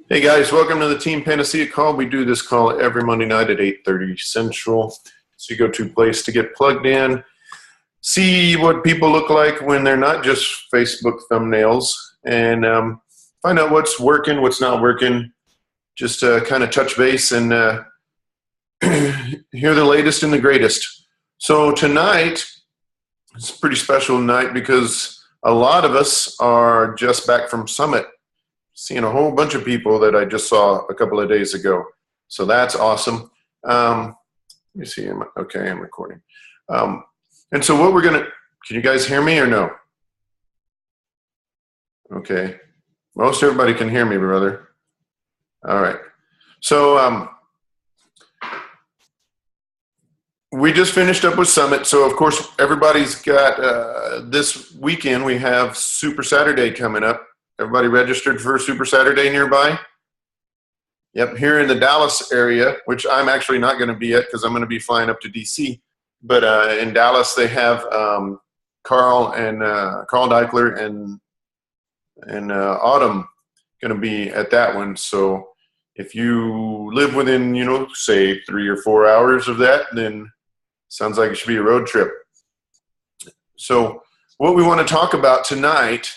Hey guys, welcome to the Team Panacea call. We do this call every Monday night at 8:30 Central. So you go to a place to get plugged in, see what people look like when they're not just Facebook thumbnails, and find out what's working, what's not working, just kind of touch base and hear the latest and the greatest. So tonight, it's a pretty special night because a lot of us are just back from Summit, seeing a whole bunch of people that I just saw a couple of days ago. So that's awesome. Let me see. Okay, I'm recording. And so what we're going to, can you guys hear me or no? Okay. Most everybody can hear me, brother. All right. So we just finished up with Summit. So, of course, everybody's got this weekend, we have Super Saturday coming up. Everybody registered for Super Saturday nearby? Yep, here in the Dallas area, which I'm actually not going to be at because I'm going to be flying up to DC. But in Dallas, they have Carl Deichler and Autumn going to be at that one. So if you live within, say 3 or 4 hours of that, then sounds like it should be a road trip. So what we want to talk about tonight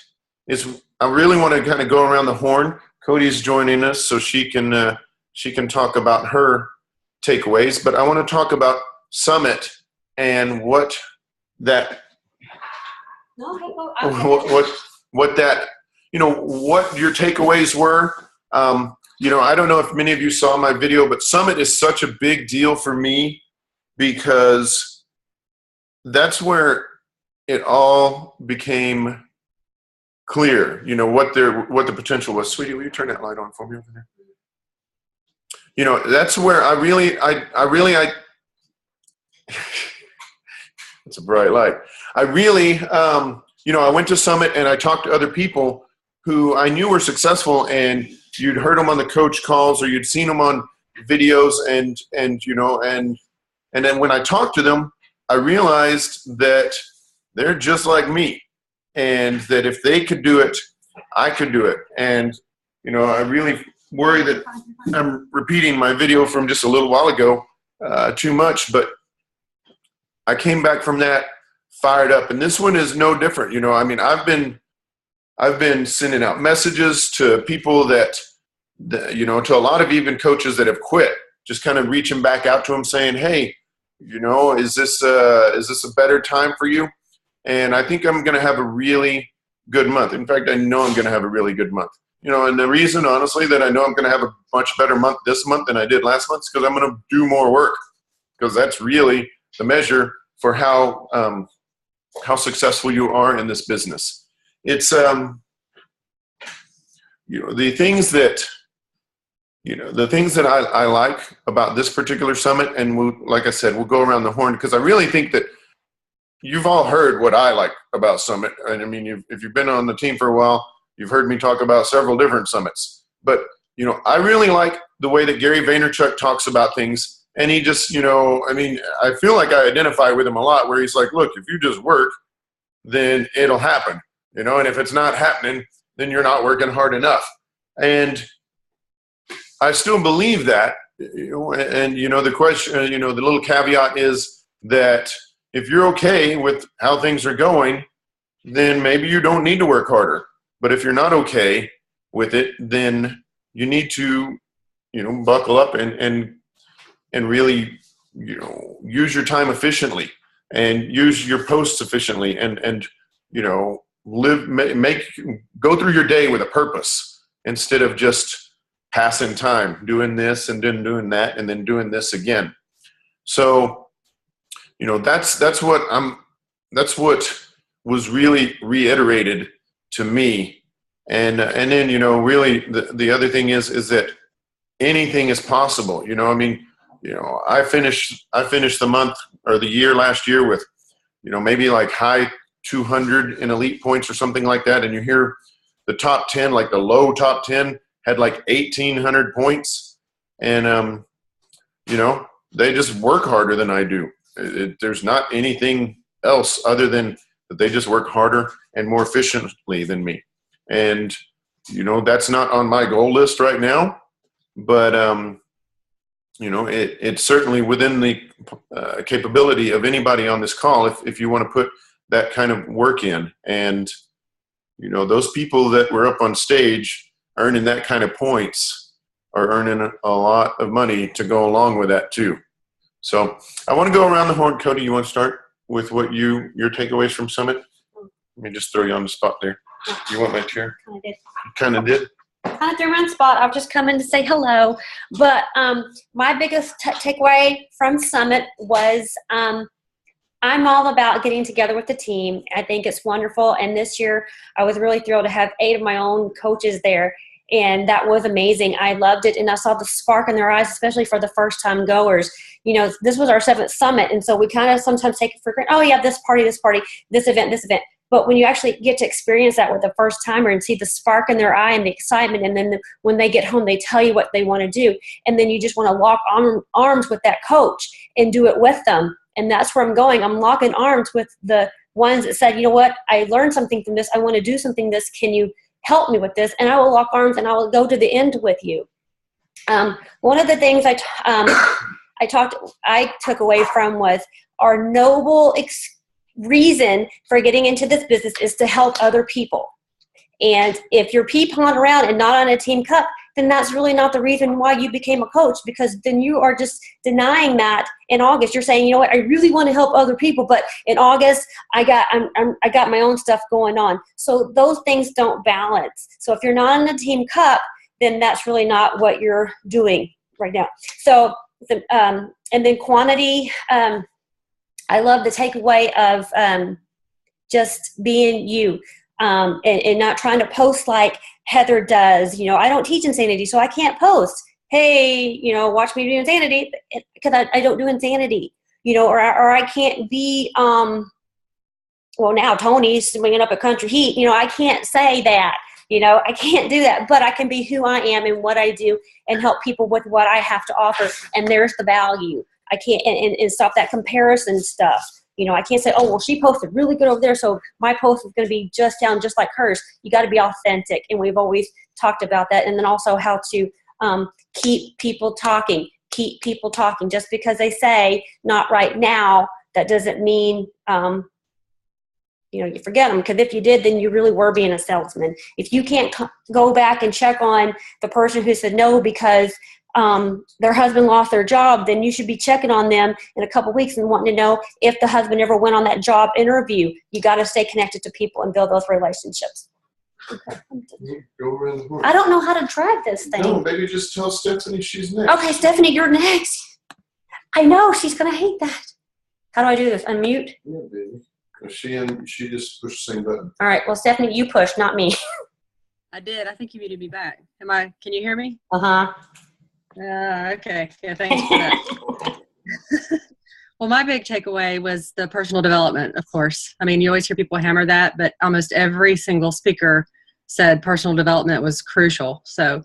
is I really want to kind of go around the horn. Cody's joining us, so she can talk about her takeaways. But I want to talk about Summit and what that what your takeaways were. I don't know if many of you saw my video, but Summit is such a big deal for me because that's where it all became clear, what the potential was. Sweetie, will you turn that light on for me over there? That's where I really it's a bright light. I really, I went to Summit and I talked to other people who I knew were successful, and you'd heard them on the coach calls or you'd seen them on videos, and then when I talked to them, I realized that they're just like me. And that if they could do it, I could do it. And, I really worry that I'm repeating my video from just a little while ago too much, but I came back from that fired up. And this one is no different. I've been sending out messages to people that to a lot of even coaches that have quit, just kind of reaching back out to them saying, hey, is this a better time for you? And I think I'm going to have a really good month. In fact, I know I'm going to have a really good month. And the reason, honestly, that I know I'm going to have a much better month this month than I did last month is because I'm going to do more work, because that's really the measure for how successful you are in this business. It's the things that I like about this particular summit, and like I said, we'll go around the horn because I really think that you've all heard what I like about Summit. And if you've been on the team for a while, you've heard me talk about several different summits. But, I really like the way that Gary Vaynerchuk talks about things. And he just, I feel like I identify with him a lot, where he's like, look, if you just work, then it'll happen, and if it's not happening, then you're not working hard enough. And I still believe that, and, the question, the little caveat is that if you're okay with how things are going, then maybe you don't need to work harder. But if you're not okay with it, then you need to, buckle up and really, use your time efficiently and use your posts efficiently and go through your day with a purpose instead of just passing time, doing this and then doing that and then doing this again. So, that's what was really reiterated to me. And then, really the other thing is that anything is possible. I finished the month or the year last year with, maybe like high 200 in elite points or something like that. And you hear the top 10, like the low top 10 had like 1,800 points. And, they just work harder than I do. There's not anything else other than that they just work harder and more efficiently than me. And, you know, that's not on my goal list right now, but, you know, it's certainly within the capability of anybody on this call if you want to put that kind of work in. And, you know, those people that were up on stage earning that kind of points are earning a lot of money to go along with that too. So I want to go around the horn. Cody, you want to start with what your takeaways from Summit? Let me just throw you on the spot there. You want my chair? Kind of did. Kind of threw me on the spot. I'll just come in to say hello. But my biggest takeaway from Summit was I'm all about getting together with the team. I think it's wonderful. And this year I was really thrilled to have 8 of my own coaches there. And that was amazing. I loved it. And I saw the spark in their eyes, especially for the first time goers. You know, this was our 7th Summit. And so we kind of sometimes take it for granted. Oh yeah, this party, this event. But when you actually get to experience that with the first timer and see the spark in their eye and the excitement, and then when they get home, they tell you what they want to do. And then you just want to lock arms with that coach and do it with them. And that's where I'm going. I'm locking arms with the ones that said, you know what, I learned something from this. I want to do something this. Can you help me with this? And I will lock arms and I will go to the end with you. One of the things I took away from was our noble reason for getting into this business is to help other people. And if you're pee-pawing around and not on a team cup, then that's really not the reason why you became a coach, because then you are just denying that in August. You're saying, you know what, I really want to help other people, but in August, I got my own stuff going on. So those things don't balance. So if you're not in a team cup, then that's really not what you're doing right now. So, and then quantity, I love the takeaway of just being you and not trying to post like Heather does. You know, I don't teach insanity, so I can't post, hey, you know, watch me do insanity, because I don't do insanity, you know, or I can't be, well, now Tony's swinging up a country heat. You know, I can't say that. You know, I can't do that, but I can be who I am and what I do and help people with what I have to offer. And there's the value. I can't, and stop that comparison stuff. You know, I can't say, oh, well, she posted really good over there, so my post is going to be just like hers. You got to be authentic. And we've always talked about that. And then also how to keep people talking. Just because they say not right now, that doesn't mean, you know, you forget them, because if you did, then you really were being a salesman. If you can't go back and check on the person who said no because their husband lost their job, then you should be checking on them in a couple of weeks and wanting to know if the husband ever went on that job interview. You got to stay connected to people and build those relationships. Okay. Go around the horn. I don't know how to drag this thing. No, maybe just tell Stephanie she's next. Okay, Stephanie, you're next. I know, she's going to hate that. How do I do this? Unmute? Yeah, baby. She just pushed the same button. All right. Well, Stephanie, you push, not me. I did. I think you muted me back. Can you hear me? Uh-huh. Okay. Yeah, thanks for that. Well, my big takeaway was the personal development, of course. I mean, you always hear people hammer that, but almost every single speaker said personal development was crucial. So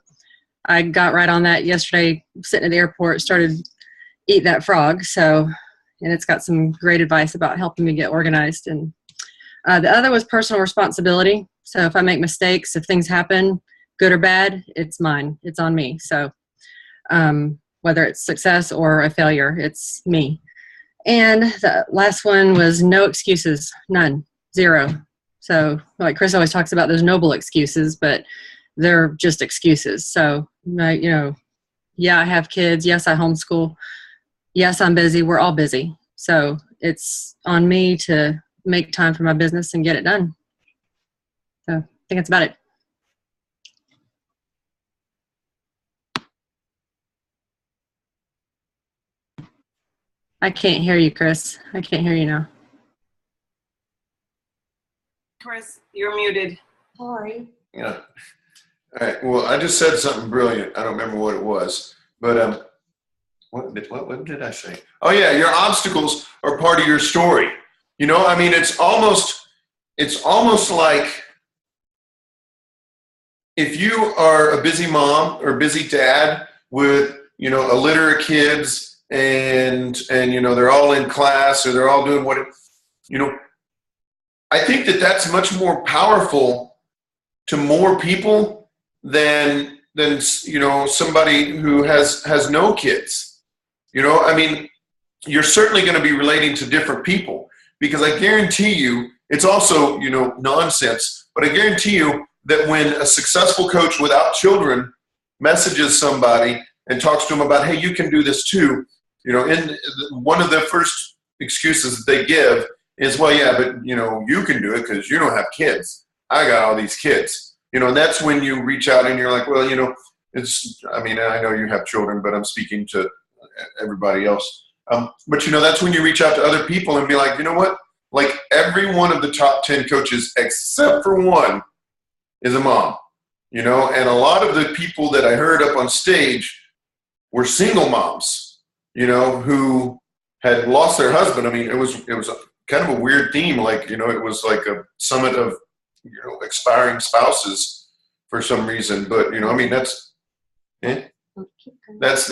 I got right on that yesterday, sitting at the airport, started Eat That Frog. And it's got some great advice about helping me get organized. And the other was personal responsibility. So if I make mistakes, if things happen, good or bad, it's mine. It's on me. So whether it's success or a failure, it's me. And the last one was no excuses, none, 0. So like Chris always talks about those noble excuses, but they're just excuses. So, you know, yeah, I have kids. Yes, I homeschool. Yes, I'm busy. We're all busy. So it's on me to make time for my business and get it done. So I think that's about it. I can't hear you, Chris. I can't hear you now. Chris, you're muted. Sorry. Yeah. All right. Well, I just said something brilliant. I don't remember what it was, but what did I say? Oh yeah, your obstacles are part of your story. You know, I mean, it's almost like if you are a busy mom or busy dad with, you know, a litter of kids and you know, they're all in class or they're all doing you know, I think that's much more powerful to more people than somebody who has no kids. I mean, you're certainly going to be relating to different people, because I guarantee you it's also nonsense, but I guarantee you that when a successful coach without children messages somebody and talks to them about, hey, you can do this too, in one of the first excuses that they give is, well, yeah, but you can do it because you don't have kids. I got all these kids. And that's when you reach out and you're like, well, I know you have children, but I'm speaking to everybody else. But that's when you reach out to other people and be like, you know what? Like every one of the top 10 coaches, except for one, is a mom. And a lot of the people that I heard up on stage were single moms, who had lost their husband. I mean, it was kind of a weird theme. Like, it was like a summit of, expiring spouses for some reason. But, that's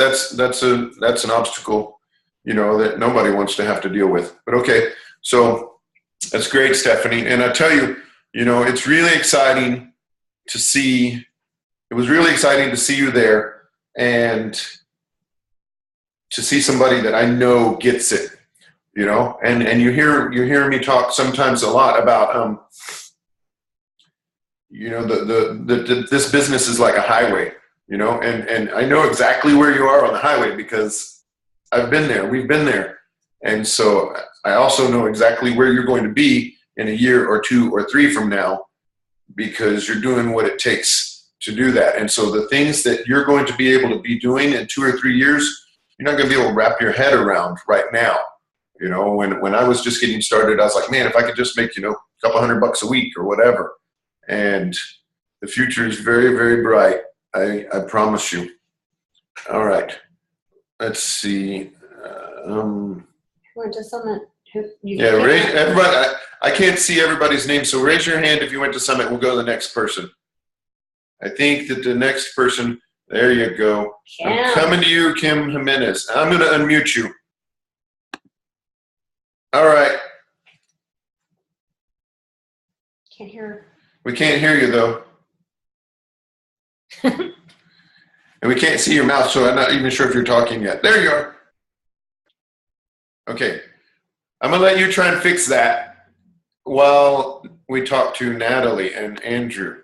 an obstacle, that nobody wants to have to deal with. But okay, so that's great, Stephanie. And I tell you, it's really exciting to see. It was really exciting to see you there and to see somebody that I know gets it, and you hear me talk sometimes a lot about, this business is like a highway, and I know exactly where you are on the highway because I've been there. We've been there. And so I also know exactly where you're going to be in a year or 2 or 3 from now, because you're doing what it takes to do that. And so the things that you're going to be able to be doing in 2 or 3 years, you're not going to be able to wrap your head around right now. When I was just getting started, I was like, man, if I could just make, a couple $100 a week or whatever. And the future is very, very bright. I promise you. All right. Let's see. Went to Summit. Everybody. I can't see everybody's name, so raise your hand if you went to Summit. We'll go to the next person. I think that the next person. There you go. Kim. I'm coming to you, Kim Jimenez. I'm going to unmute you. All right. Can't hear. We can't hear you, though. And we can't see your mouth, so I'm not even sure if you're talking yet. There you are. Okay. I'm going to let you try and fix that while we talk to Natalie and Andrew.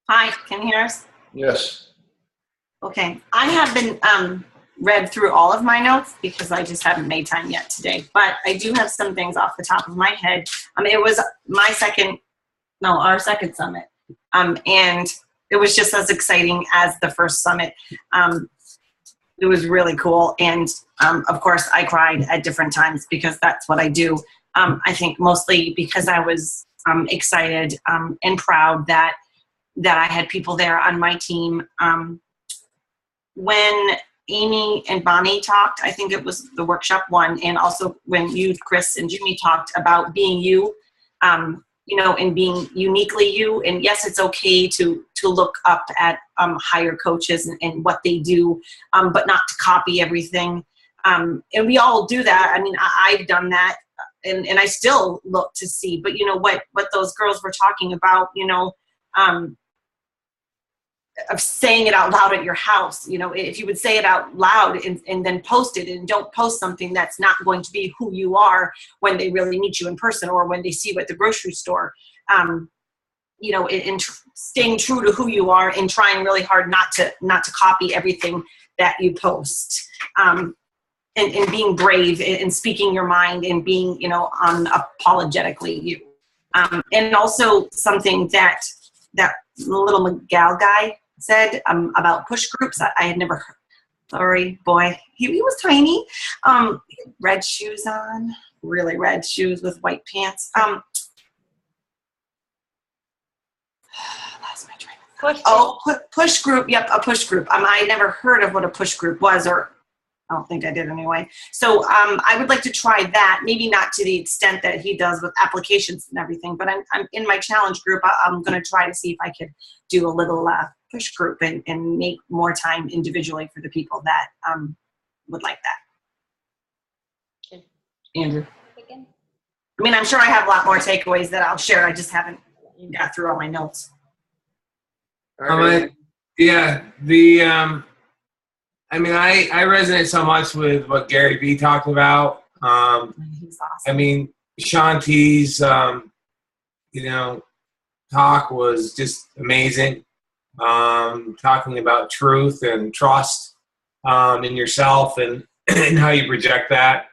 Hi, can you hear us? Yes. Okay. I have been read through all of my notes because I just haven't made time yet today. But I do have some things off the top of my head. It was our second summit. And it was just as exciting as the first summit. It was really cool. And of course, I cried at different times because that's what I do. I think mostly because I was excited and proud that I had people there on my team. When Amy and Bonnie talked, I think it was the workshop one, and also when you, Chris, and Jimmy talked about being you, and being uniquely you. And yes, it's okay to look up at higher coaches and what they do, but not to copy everything. And we all do that. I mean, I've done that, and I still look to see. But what those girls were talking about, of saying it out loud at your house. If you would say it out loud and then post it, and don't post something that's not going to be who you are when they really meet you in person or when they see you at the grocery store. Staying true to who you are and trying really hard not to copy everything that you post. And being brave and speaking your mind and being, unapologetically you. And also something that little McGall guy said about push groups. I had never heard. Sorry, boy. He was tiny. Red shoes on. Really red shoes with white pants. That's my train of thought. Push group. Yep, a push group. I never heard of what a push group was, or I don't think I did anyway. So I would like to try that, maybe not to the extent that he does with applications and everything, but I'm in my challenge group. I'm going to try to see if I could do a little push group and make more time individually for the people that would like that. Okay. Andrew. I'm sure I have a lot more takeaways that I'll share. I just haven't got through all my notes. All right. Yeah, I mean, I resonate so much with what Gary Vee talked about. He's I awesome. mean, Shanti's, talk was just amazing. Talking about truth and trust in yourself and, and how you project that.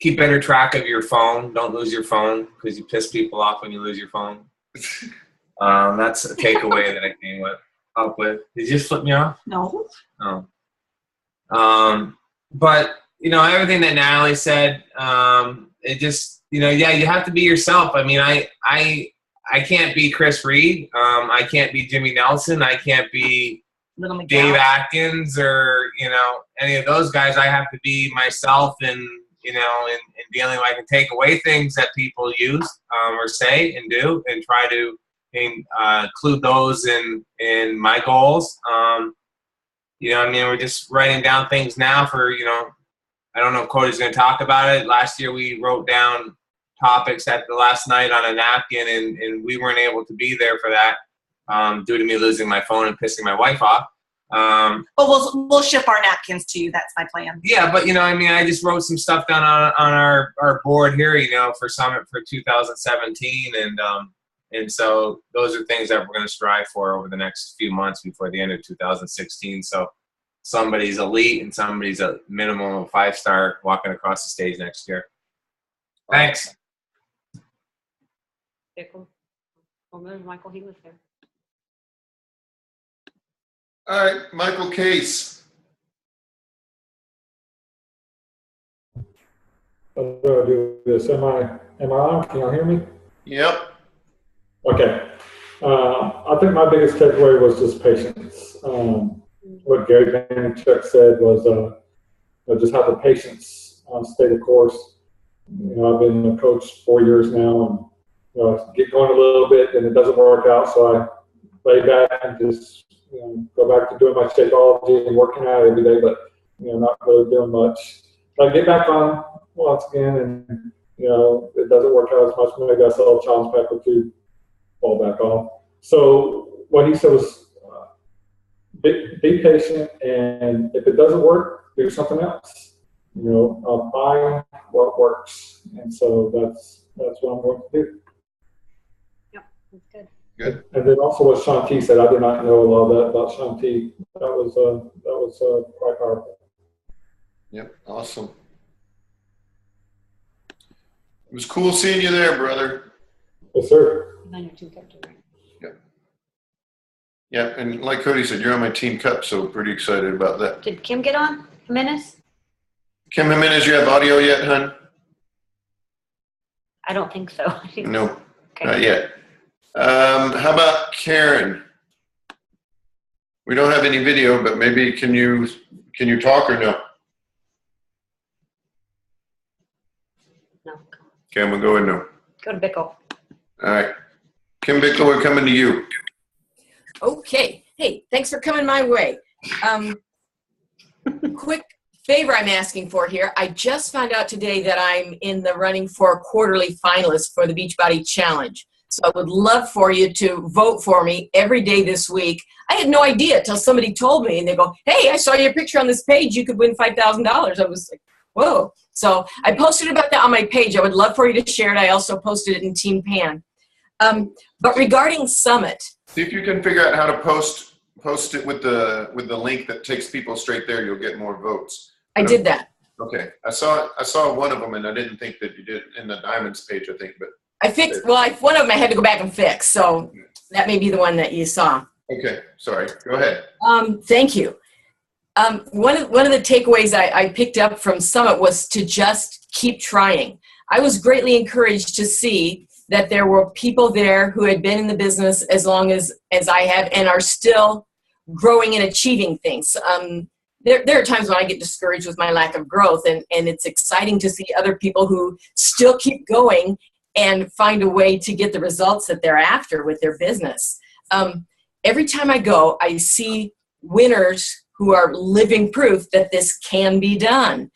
Keep better track of your phone. Don't lose your phone because you piss people off when you lose your phone. That's a takeaway that I came up with. Did you just flip me off? No. Oh. But everything that Natalie said, it just, you have to be yourself. I mean, I can't be Chris Reed. I can't be Jimmy Nelson. I can't be Little McDowell. Dave Atkins or, any of those guys. I have to be myself and, in dealing, I can take away things that people use or say and do and try to include those in my goals. We're just writing down things now for, I don't know if Cody's going to talk about it. Last year we wrote down topics at the last night on a napkin and we weren't able to be there for that due to me losing my phone and pissing my wife off. But we'll ship our napkins to you. That's my plan. Yeah, but I just wrote some stuff down on our board here, for Summit for 2017, and so those are things that we're going to strive for over the next few months before the end of 2016. So somebody's elite and somebody's a minimum of 5-star walking across the stage next year. Thanks. Michael, he was there. All right, Michael Case. I'm going to do this. Am I on? Can y'all hear me? Yep. Okay. I think my biggest takeaway was just patience. What Gary Vaynerchuk said was just have the patience, stay the course. I've been a coach 4 years now, and get going a little bit, and it doesn't work out, so I lay back and just go back to doing my Shakeology and working out every day, but not really doing much. So I get back on once again, and it doesn't work out as much. Maybe I saw a challenge pack or two, fall back off. So what he said was be patient, and if it doesn't work, do something else. Find what works, and so that's what I'm going to do. Yep, that's good. Good. And then also what Shanti said, I did not know a lot of that about Shanti. That was quite powerful. Yep. Awesome. It was cool seeing you there, brother. Yes, sir. On your team captain, right? Yep. Yeah, and like Cody said, you're on my team cup, so pretty excited about that. Did Kim get on? Jimenez? Kim Jimenez, you have audio yet, hun? I don't think so. No, Okay. not yet. How about Karen? We don't have any video, but maybe can you talk or no? No. Okay, I'm gonna go with no. Go to Bickle. All right, Kim Bickle, we're coming to you. Okay. Hey, thanks for coming my way. Quick favor I'm asking for here. I just found out today that I'm in the running for a quarterly finalist for the Beachbody Challenge. So I would love for you to vote for me every day this week. I had no idea until somebody told me, and they go, hey, I saw your picture on this page. You could win $5,000. I was like, whoa. So I posted about that on my page. I would love for you to share it. I also posted it in Team Pan. But regarding Summit. See if you can figure out how to post it with the link that takes people straight there. You'll get more votes. I did that. Okay, I saw one of them, and I didn't think that you did in the Diamonds page. I think, but I fixed, well, one of them I had to go back and fix, so that may be the one that you saw. okay. Sorry. Go ahead. Thank you. One of the takeaways I picked up from Summit was to just keep trying. I was greatly encouraged to see that there were people there who had been in the business as long as I have and are still growing and achieving things. There are times when I get discouraged with my lack of growth, and it's exciting to see other people who still keep going and find a way to get the results that they're after with their business. Every time I go, I see winners who are living proof that this can be done.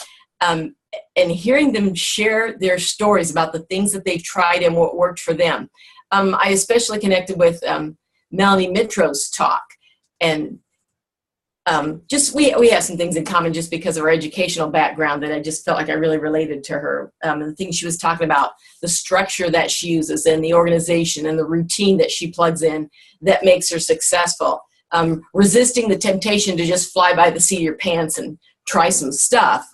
hearing them share their stories about the things that they've tried and what worked for them. I especially connected with Melanie Mitro's talk, and just we have some things in common just because of our educational background that I just felt like I really related to her. And the things she was talking about, the structure that she uses and the organization and the routine that she plugs in that makes her successful. Resisting the temptation to just fly by the seat of your pants and try some stuff.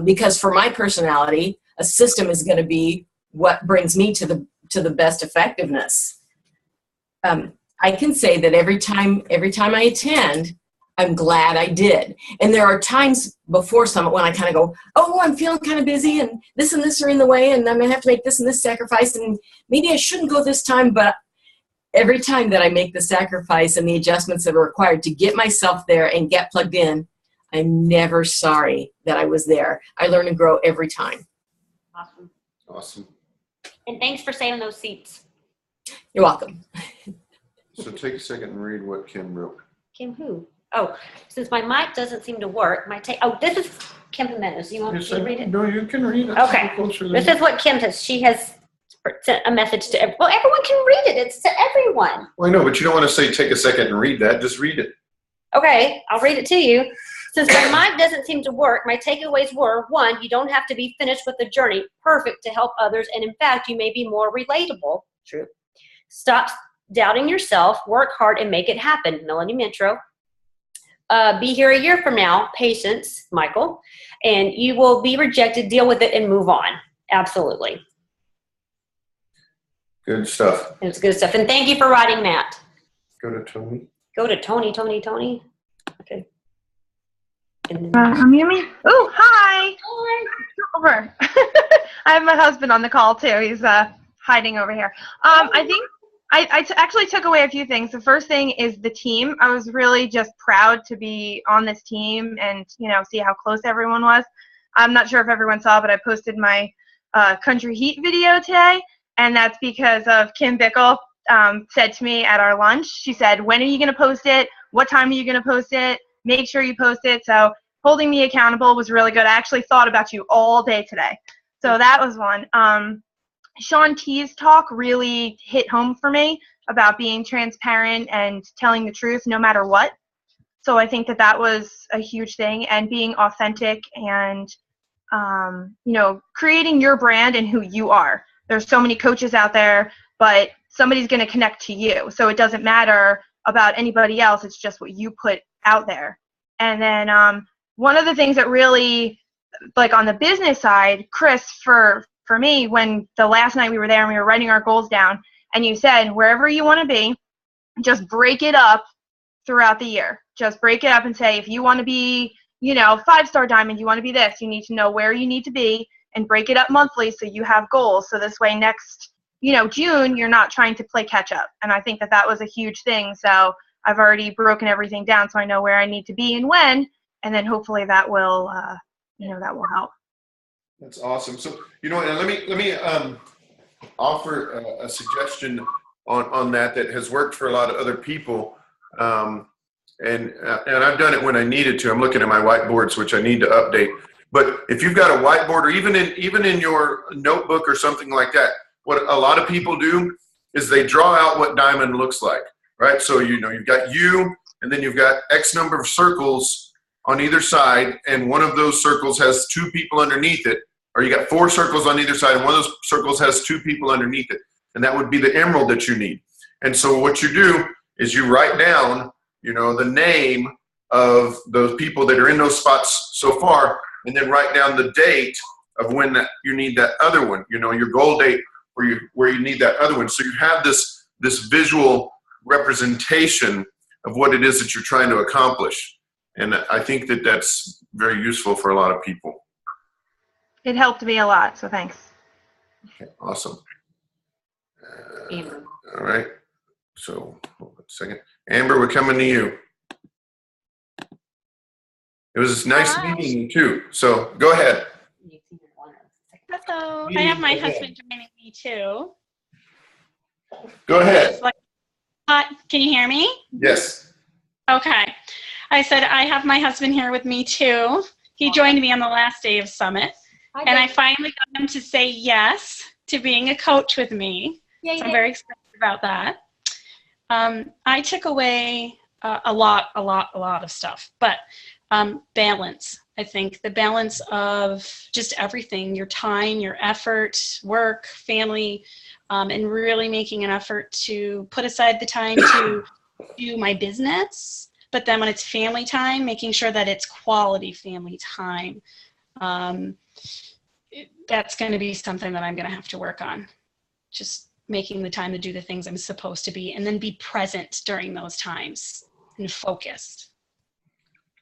Because for my personality, a system is going to be what brings me to the best effectiveness. I can say that every time I attend, I'm glad I did. And there are times before Summit when I kind of go, oh, I'm feeling kind of busy and this are in the way and I'm going to have to make this and this sacrifice and maybe I shouldn't go this time. But every time that I make the sacrifice and the adjustments that are required to get myself there and get plugged in, I'm never sorry that I was there. I learn and grow every time. Awesome. Awesome. And thanks for saving those seats. You're welcome. So take a second and read what Kim wrote. Kim who? Oh, since my mic doesn't seem to work, this is Kim Jimenez. You want to read it? No, you can read it. Okay. This is what Kim does. She has sent a message to everyone. Well, everyone can read it. It's to everyone. Well, I know, but you don't want to say take a second and read that. Just read it. Okay, I'll read it to you. Since my mic doesn't seem to work, my takeaways were, 1, you don't have to be finished with the journey, perfect to help others, and in fact, you may be more relatable. True. Stop doubting yourself, work hard, and make it happen. Melanie Mitro. Be here a year from now, patience, Michael, and you will be rejected, deal with it, and move on. Absolutely. Good stuff. It's good stuff. And thank you for writing that. Go to Tony. Go to Tony. Okay. You hear me? Oh, hi. Hi. Over. I have my husband on the call too. He's hiding over here. I think I actually took away a few things. The first thing is the team. I was really just proud to be on this team and, see how close everyone was. I'm not sure if everyone saw, but I posted my Country Heat video today, and that's because of Kim Bickle said to me at our lunch, she said, when are you going to post it? What time are you going to post it? Make sure you post it. So holding me accountable was really good. I actually thought about you all day today. So that was one. Sean T's talk really hit home for me about being transparent and telling the truth no matter what. So I think that was a huge thing, and being authentic and, creating your brand and who you are. There's so many coaches out there, but somebody's going to connect to you. So it doesn't matter about anybody else. It's just what you put out there. And then one of the things that really, like on the business side, Chris, for me, when the last night we were there and we were writing our goals down, and you said, wherever you want to be, just break it up throughout the year. Just break it up and say, if you want to be, 5-star diamond, you want to be this, you need to know where you need to be and break it up monthly so you have goals. So this way next, June, you're not trying to play catch up. And I think that was a huge thing. So I've already broken everything down so I know where I need to be and when, and then hopefully that will, that will help. That's awesome. So, and let me offer a suggestion on that has worked for a lot of other people. And I've done it when I needed to. I'm looking at my whiteboards, which I need to update. But if you've got a whiteboard, or even in your notebook or something like that, what a lot of people do is they draw out what diamond looks like, right? So, you've got you, and then you've got X number of circles on either side, and one of those circles has 2 people underneath it, or you got 4 circles on either side, and one of those circles has 2 people underneath it, and that would be the emerald that you need. And so what you do is you write down, the name of those people that are in those spots so far, and then write down the date of when you need that other one, your goal date where you need that other one. So you have this visual representation of what it is that you're trying to accomplish. And I think that's very useful for a lot of people. It helped me a lot, so thanks. Okay, awesome. Amber. All right. So, hold on a second. Amber, we're coming to you. It was nice meeting you, too. So, go ahead. Hello. I have my husband joining me, too. Go ahead. Can you hear me? Yes. Okay. I said I have my husband here with me, too. He joined me on the last day of Summit. And I finally got them to say yes to being a coach with me. Yeah, So I'm very excited about that. I took away a lot of stuff, but balance. I think the balance of just everything, your time, your effort, work, family, and really making an effort to put aside the time to do my business. But then when it's family time, making sure that it's quality family time. That's going to be something that I'm going to have to work on. Just making the time to do the things I'm supposed to be, and then be present during those times and focused.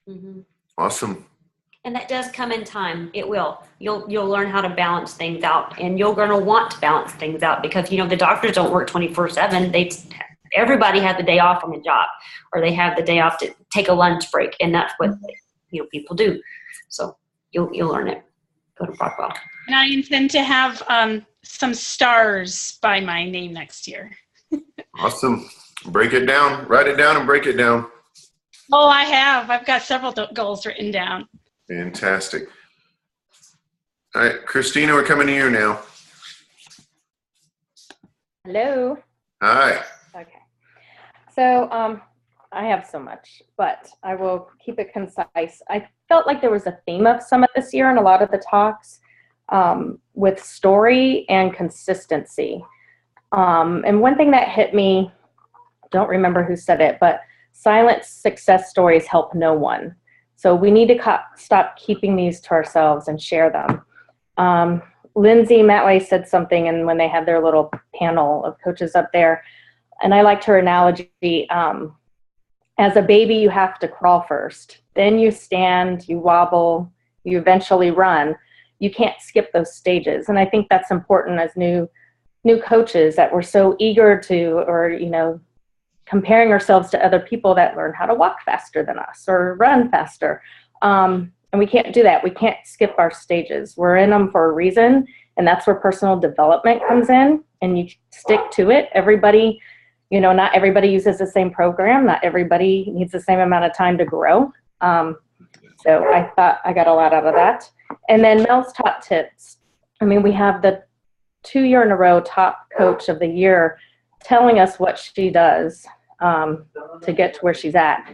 Mm-hmm. Awesome. And that does come in time. It will. You'll learn how to balance things out, and you're going to want to balance things out because, the doctors don't work 24/7. Everybody has the day off from a job, or they have the day off to take a lunch break, and that's what people do. So you'll learn it. Go to Brockwell. And I intend to have some stars by my name next year. Awesome. Break it down. Write it down and break it down. Oh, I have. I've got several goals written down. Fantastic. All right, Christina, we're coming to you now. Hello. Hi. Okay. So I have so much, but I will keep it concise. I felt like there was a theme of Summit this year in a lot of the talks with story and consistency. And one thing that hit me, don't remember who said it, but silent success stories help no one. So we need to stop keeping these to ourselves and share them. Lindsay Matway said something, and when they had their little panel of coaches up there, and I liked her analogy, as a baby, you have to crawl first. Then you stand, you wobble, you eventually run. You can't skip those stages. And I think that's important as new coaches, that we're so eager to, or, comparing ourselves to other people that learn how to walk faster than us or run faster. And we can't do that. We can't skip our stages. We're in them for a reason, and that's where personal development comes in, and you stick to it. Everybody, not everybody uses the same program. Not everybody needs the same amount of time to grow. So I thought I got a lot out of that. And then Mel's top tips. We have the 2 year in a row top coach of the year telling us what she does to get to where she's at.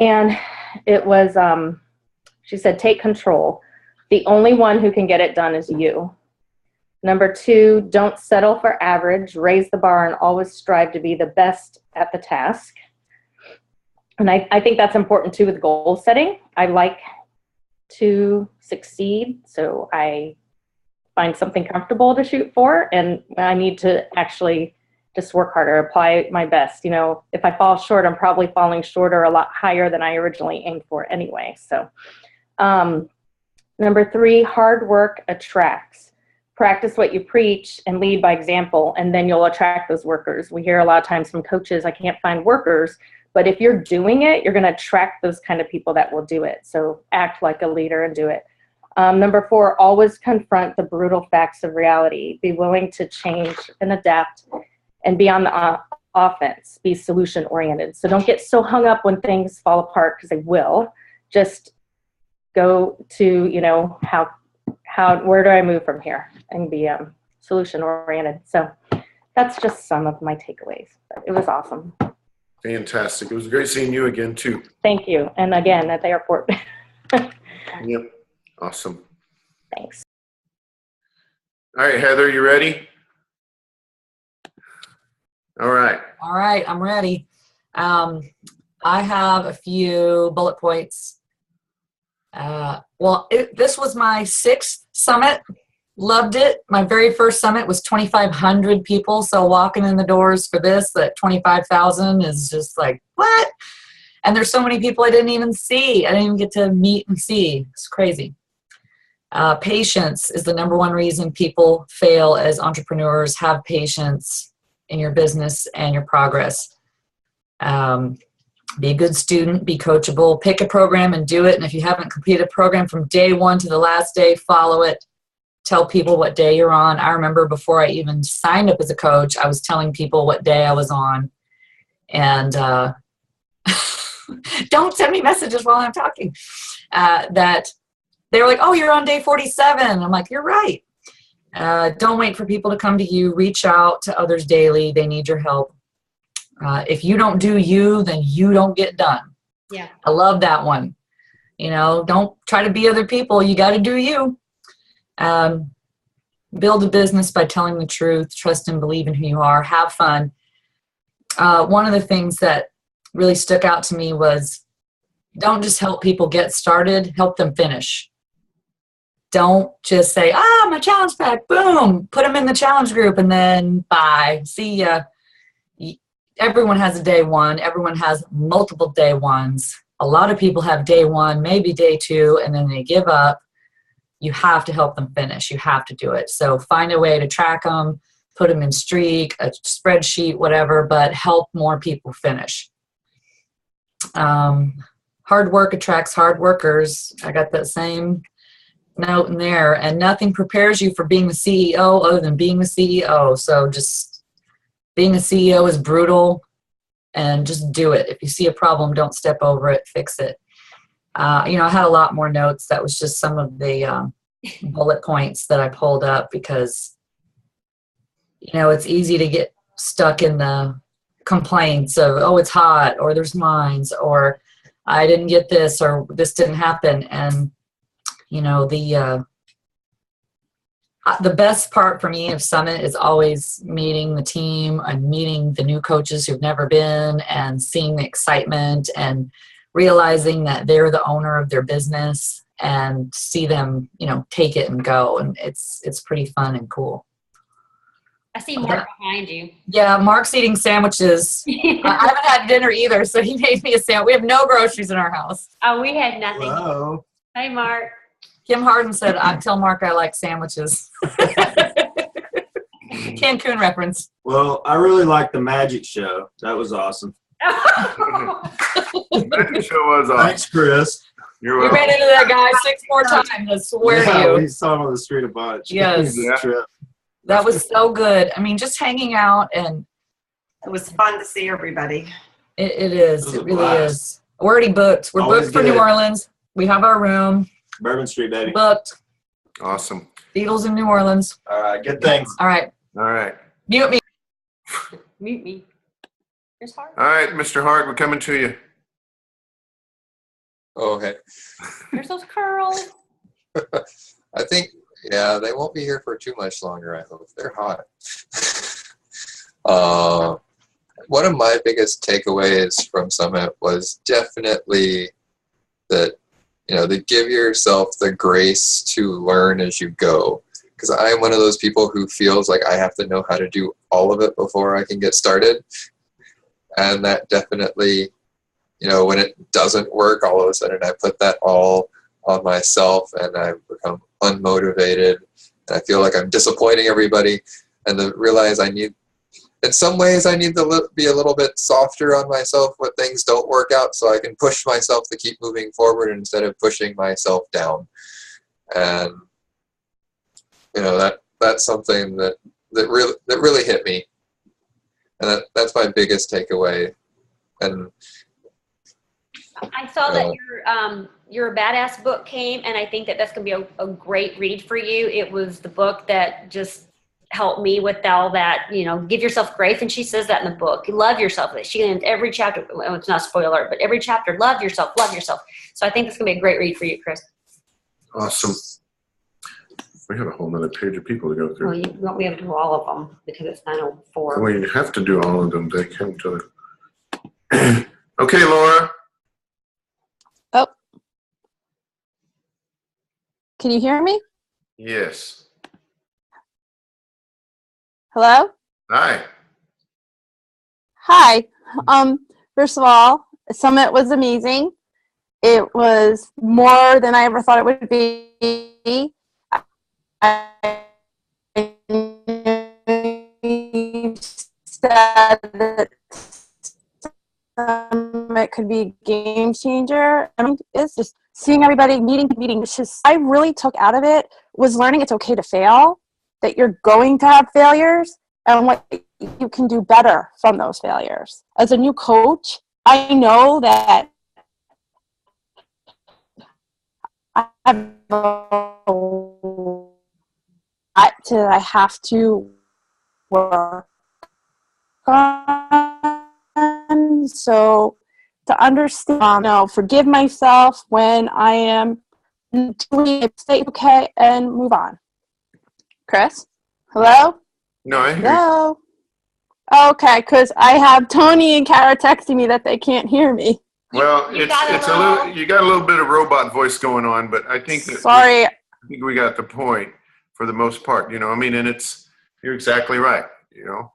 And it was, she said, take control. The only one who can get it done is you. Number 2, don't settle for average. Raise the bar and always strive to be the best at the task. And I think that's important too with goal setting. I like to succeed, so I find something comfortable to shoot for, and I need to actually just work harder, apply my best. If I fall short, I'm probably falling short or a lot higher than I originally aimed for anyway. So number 3, hard work attracts. Practice what you preach and lead by example, and then you'll attract those workers. We hear a lot of times from coaches, I can't find workers, but if you're doing it, you're going to attract those kind of people that will do it. So act like a leader and do it. Number 4, always confront the brutal facts of reality. Be willing to change and adapt and be on the offense. Be solution oriented. So don't get so hung up when things fall apart, because they will. Just go to, where do I move from here, and be solution oriented. So that's just some of my takeaways. But it was awesome. Fantastic. It was great seeing you again, too. Thank you. And again, at the airport. Yep. Awesome. Thanks. All right, Heather, you ready? All right. All right, I'm ready. I have a few bullet points. This was my 6th summit. Loved it. My very first summit was 2,500 people. So walking in the doors for this at 25,000 is just like, what? And there's so many people I didn't even see. I didn't even get to meet and see. It's crazy. Patience is the number one reason people fail as entrepreneurs. Have patience in your business and your progress. Be a good student, be coachable, pick a program and do it. And if you haven't completed a program from day 1 to the last day, follow it. Tell people what day you're on. I remember before I even signed up as a coach, I was telling people what day I was on. And don't send me messages while I'm talking. That they were like, oh, you're on day 47. I'm like, you're right. Don't wait for people to come to you. Reach out to others daily. They need your help. If you don't do you, then you don't get done. Yeah. I love that one. You know, don't try to be other people. You got to do you. Build a business by telling the truth. Trust and believe in who you are. Have fun. One of the things that really stuck out to me was don't just help people get started, help them finish. Don't just say, my challenge pack, boom, put them in the challenge group and then bye, see ya. Everyone has a day one. Everyone has multiple day ones. A lot of people have day one, maybe day two, and then they give up. You have to help them finish. You have to do it. So find a way to track them, put them in streak, a spreadsheet, whatever, but help more people finish. Hard work attracts hard workers. I got that same note in there. And nothing prepares you for being the CEO other than being the CEO. So just being a CEO is brutal, and just do it. If you see a problem, don't step over it, fix it. I had a lot more notes. That was just some of the bullet points that I pulled up because, it's easy to get stuck in the complaints of, oh, it's hot, or there's mines, or I didn't get this, or this didn't happen. And, the best part for me of Summit is always meeting the team and meeting the new coaches who've never been and seeing the excitement and realizing that they're the owner of their business and see them, take it and go. And it's pretty fun and cool. I see Mark behind you. Yeah, Mark's eating sandwiches. I haven't had dinner either, so he made me a sandwich. We have no groceries in our house. Oh, we had nothing. Hello. Hey, Mark. Kim Harden said, I tell Mark I like sandwiches. Cancun reference. Well, I really liked the magic show. That was awesome. That show was awesome. Thanks, Chris. You're We welcome. ran into that guy 6 more times, I swear to you. We saw him on the street a bunch. Yes. It was a trip. That was so good. I mean, just hanging out, and It was fun to see everybody. it is. It was It a really blast. is. We're already booked. We're Always booked for good. New Orleans. We have our room Bourbon Street, baby. booked. Awesome. Beatles in New Orleans. All right, good things. All right. All right. Mute me. Mute me. Here's Hart. All right, Mr. Hart, we're coming to you. Okay. Here's those curls. I think, yeah, they won't be here for too much longer, I hope. They're hot. One of my biggest takeaways from Summit was definitely that, to give yourself the grace to learn as you go. Because I'm one of those people who feels like I have to know how to do all of it before I can get started. And that definitely, when it doesn't work, all of a sudden I put that all on myself and I become unmotivated. And I feel like I'm disappointing everybody. And to realize in some ways I need to be a little bit softer on myself when things don't work out so I can push myself to keep moving forward instead of pushing myself down. And, that's something that really hit me. And that's my biggest takeaway. And I saw that your Badass book came, and I think that's going to be a great read for you. It was the book that just helped me with all that, give yourself grace. And she says that in the book. Love yourself. She ends every chapter. Well, it's not a spoiler, but every chapter, love yourself, love yourself. So I think it's going to be a great read for you, Chris. Awesome. We have a whole nother page of people to go through. Well, you won't be able to do all of them because it's 9:04. Well, you have to do all of them. They come to the... Okay, Laura. Oh. Can you hear me? Yes. Hello? Hi. Hi. First of all, Summit was amazing. It was more than I ever thought it would be. I said that it could be a game changer. I mean, it's just seeing everybody, meeting. It's just, I really took out of it was learning it's okay to fail, that you're going to have failures, and what you can do better from those failures. As a new coach, I know that I have a lot that I have to work on. So to understand, forgive myself when I am doing it, say okay, and move on. Chris? Hello? No, I hear you. Hello? Okay, because I have Tony and Kara texting me that they can't hear me. Well, you got a little bit of robot voice going on, but I think that Sorry. I think we got the point for the most part. You know, I mean, and you're exactly right. You know,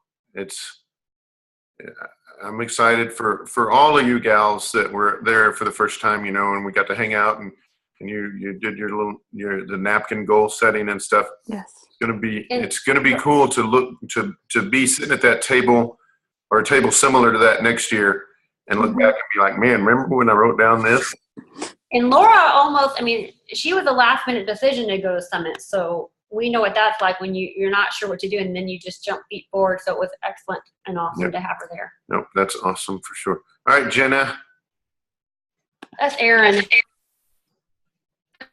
I'm excited for all of you gals that were there for the first time. You know, and we got to hang out and you did the napkin goal setting and stuff. Yes. It's gonna be cool to look to be sitting at that table or a table similar to that next year and look back and be like, man, remember when I wrote down this? And Laura she was a last minute decision to go to Summit. So we know what that's like when you're not sure what to do and then you just jump feet forward. So it was excellent and awesome to have her there. Nope, that's awesome for sure. All right, Jenna. That's Erin.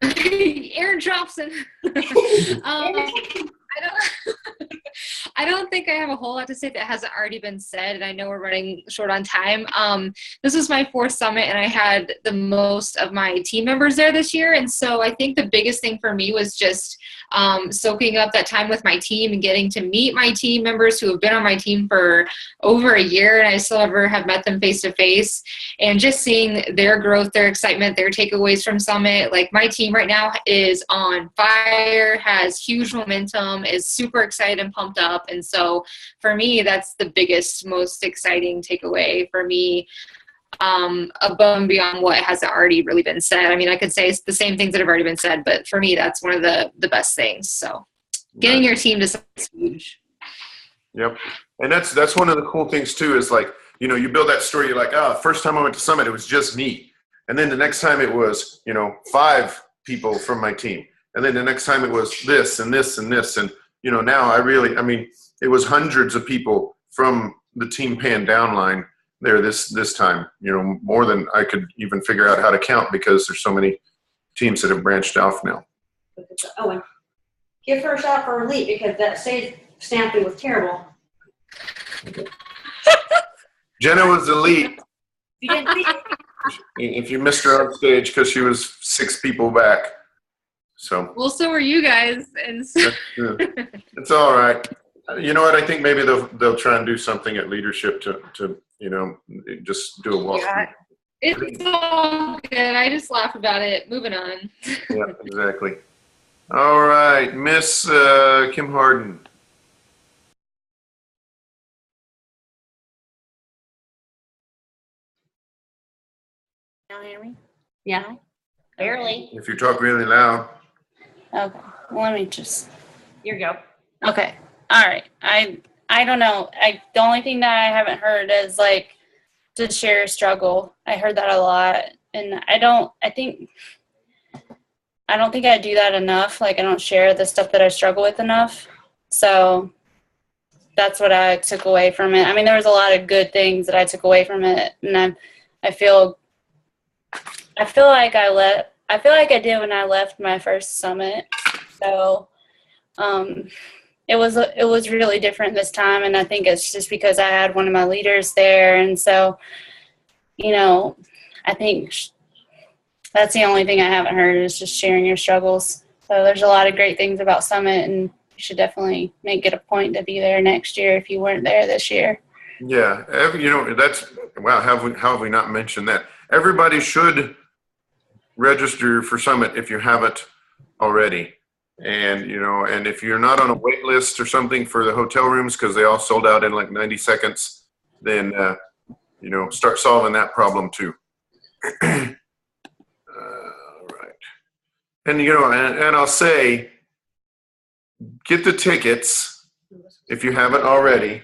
Aaron Dropson. I don't think I have a whole lot to say that hasn't already been said, and I know we're running short on time. This was my 4th summit, and I had the most of my team members there this year, and so I think the biggest thing for me was just soaking up that time with my team and getting to meet my team members who have been on my team for over a year, and I still never have met them face to face, and just seeing their growth, their excitement, their takeaways from Summit. Like, my team right now is on fire, has huge momentum, is super excited and pumped up, and so for me, that's the biggest, most exciting takeaway for me, above and beyond what has already really been said. I mean, I could say the same things that have already been said, but for me, that's one of the best things. So getting your team to is huge. Yep. And that's one of the cool things too, is like, you know, you build that story, you're like, first time I went to Summit, it was just me. And then the next time it was, 5 people from my team. And then the next time it was this and this and this. And, now it was hundreds of people from the Team Pan downline there this time, more than I could even figure out how to count because there's so many teams that have branched off now. Oh, and give her a shot for elite because that stage stamping was terrible. Jenna was elite. You didn't see it? If you missed her on stage because she was 6 people back. So. Well, so were you guys. And so it's all right. You know what? I think maybe they'll try and do something at leadership to just do a walk. Yeah, it's all good. I just laugh about it. Moving on. Yeah, exactly. All right, Miss Kim Harden. Can you hear me? Yeah. Barely. If you talk really loud. Okay. Well, let me just. Here you go. Okay. All right. I don't know. The only thing that I haven't heard is like to share a struggle. I heard that a lot, and I don't think I do that enough. Like, I don't share the stuff that I struggle with enough. So that's what I took away from it. I mean, there was a lot of good things that I took away from it, and I feel like I did when I left my first summit. So it was really different this time, and I think it's just because I had one of my leaders there, and so I think that's the only thing I haven't heard is just sharing your struggles. So there's a lot of great things about Summit, and you should definitely make it a point to be there next year if you weren't there this year. Yeah, that's wow. How have we not mentioned that? Everybody should register for Summit if you haven't already. And, and if you're not on a wait list or something for the hotel rooms, because they all sold out in like 90 seconds, then, start solving that problem too. Right. And, and I'll say, get the tickets if you haven't already,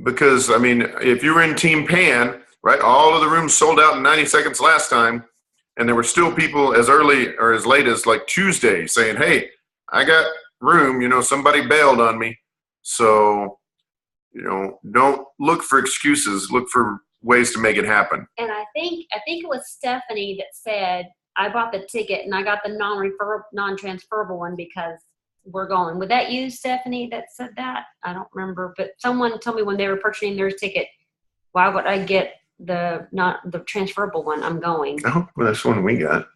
because, if you were in Team Pan, right, all of the rooms sold out in 90 seconds last time, and there were still people as early or as late as like Tuesday saying, hey, I got room, somebody bailed on me. So, don't look for excuses, look for ways to make it happen. And I think it was Stephanie that said I bought the ticket and I got the non-transferable one because we're going. Was that you, Stephanie, that said that? I don't remember, but someone told me when they were purchasing their ticket, why would I get the transferable one? I'm going. Oh, well, that's the one we got.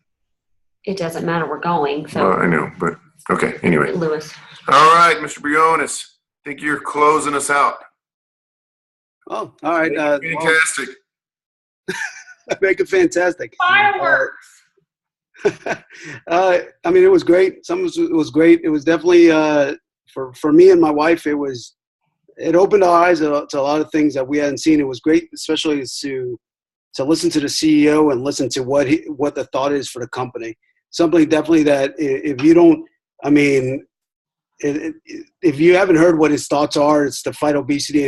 It doesn't matter. We're going. So Well, I know, but okay. Anyway. Lewis. All right, Mr. Briones. I think you're closing us out. Oh, all right. Fantastic. Make it fantastic. Fireworks. I mean, it was great. It was great. It was definitely for me and my wife. It opened our eyes to a lot of things that we hadn't seen. It was great, especially to listen to the CEO and listen to what the thought is for the company. Something definitely that if you don't, I mean, if you haven't heard what his thoughts are, it's to fight obesity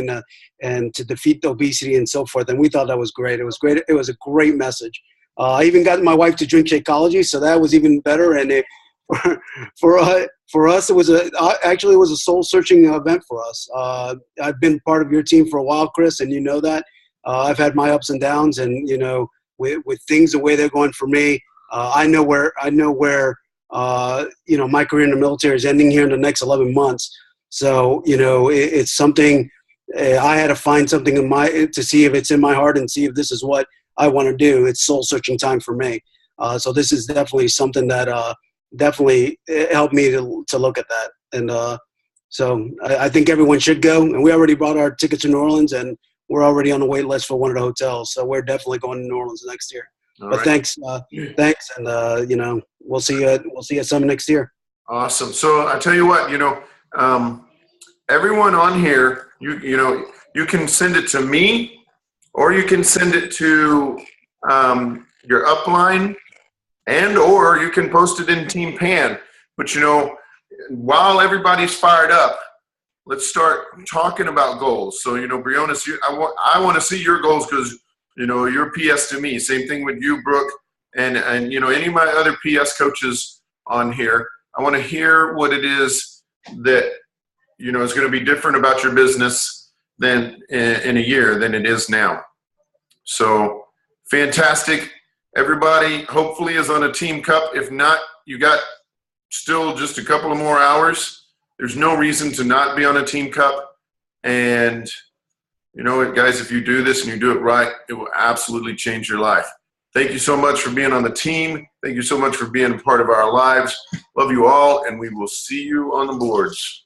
and to defeat obesity and so forth. And we thought that was great. It was great. It was a great message. I even got my wife to drink Shakeology, so that was even better. And for us, it was actually a soul searching event for us. I've been part of your team for a while, Chris, and you know that. I've had my ups and downs, and with things the way they're going for me, I know where my career in the military is ending here in the next 11 months. So it's something I had to find something to see if it's in my heart and see if this is what I want to do. It's soul searching time for me. So this is definitely something that definitely helped me to look at that. And so I think everyone should go. And we already bought our tickets to New Orleans, and we're already on the wait list for one of the hotels. So we're definitely going to New Orleans next year. But thanks, and we'll see you at Summit next year. Awesome. So I tell you what, everyone on here, you can send it to me, or you can send it to your upline, or you can post it in Team Pan. But while everybody's fired up, let's start talking about goals. So Briones, I want to see your goals because you're PS to me. Same thing with you, Brooke, and any of my other PS coaches on here. I want to hear what it is that is going to be different about your business than in a year than it is now. So fantastic. Everybody hopefully is on a Team Cup. If not, you got still just a couple of more hours. There's no reason to not be on a Team Cup. And guys, if you do this and you do it right, it will absolutely change your life. Thank you so much for being on the team. Thank you so much for being a part of our lives. Love you all, and we will see you on the boards.